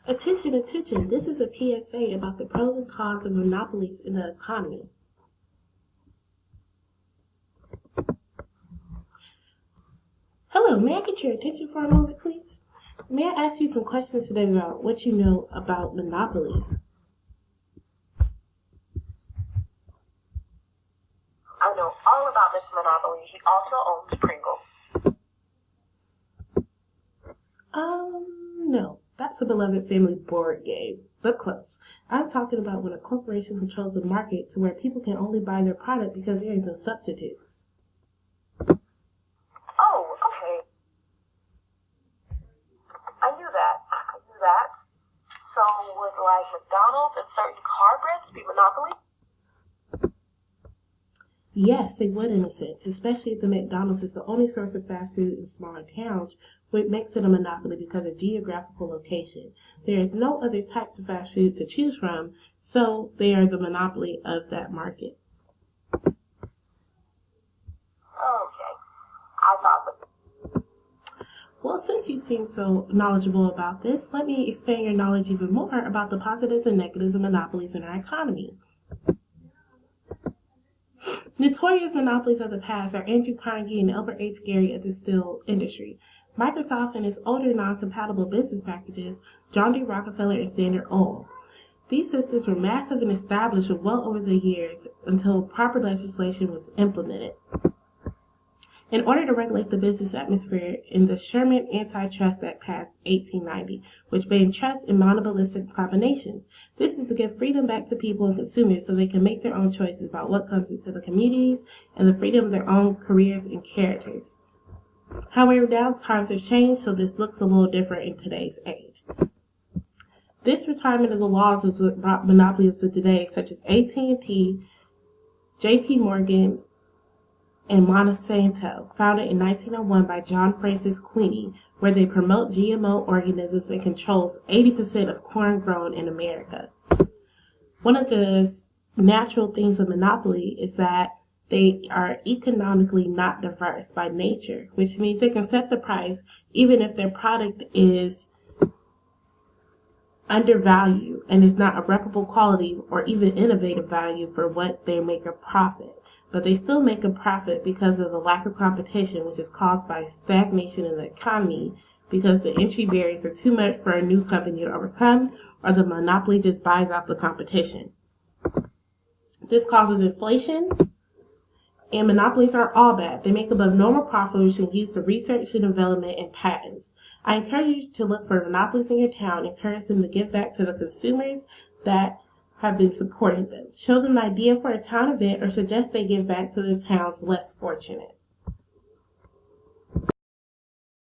Attention, attention, this is a PSA about the pros and cons of monopolies in the economy. Hello, may I get your attention for a moment, please? May I ask you some questions today about what you know about monopolies? I know all about Mr. Monopoly. He also owns Pringles. No. That's a beloved family board game, but close. I'm talking about when a corporation controls the market to where people can only buy their product because there is no substitute. Oh, okay. I knew that. So would like McDonald's and certain car brands be monopoly? Yes, they would in a sense, especially if the McDonald's is the only source of fast food in smaller towns, which makes it a monopoly because of geographical location. There is no other types of fast food to choose from, so they are the monopoly of that market. Okay. I thought that. Well, since you seem so knowledgeable about this, let me expand your knowledge even more about the positives and negatives of monopolies in our economy. Notorious monopolies of the past are Andrew Carnegie and Albert H. Gary of the steel industry, Microsoft and its older non-compatible business packages, John D. Rockefeller and Standard Oil. These systems were massive and established well over the years until proper legislation was implemented in order to regulate the business atmosphere in the Sherman Antitrust Act passed 1890, which banned trust and monopolistic combinations. This is to give freedom back to people and consumers so they can make their own choices about what comes into the communities and the freedom of their own careers and characters. However, now times have changed, so this looks a little different in today's age. This retirement of the laws has brought monopolies to today, such as AT&T, J.P. Morgan, and Monsanto, founded in 1901 by John Francis Queeny, where they promote GMO organisms and controls 80% of corn grown in America. One of the natural things of monopoly is that they are economically not diverse by nature, which means they can set the price even if their product is undervalued and is not a reputable quality or even innovative value for what they make a profit. But they still make a profit because of the lack of competition, which is caused by stagnation in the economy because the entry barriers are too much for a new company to overcome, or the monopoly just buys out the competition. This causes inflation, and monopolies are all bad. They make above normal profit, which is used for research and development and patents. I encourage you to look for monopolies in your town, encourage them to give back to the consumers that have been supporting them. Show them an idea for a town event or suggest they give back to the town's less fortunate.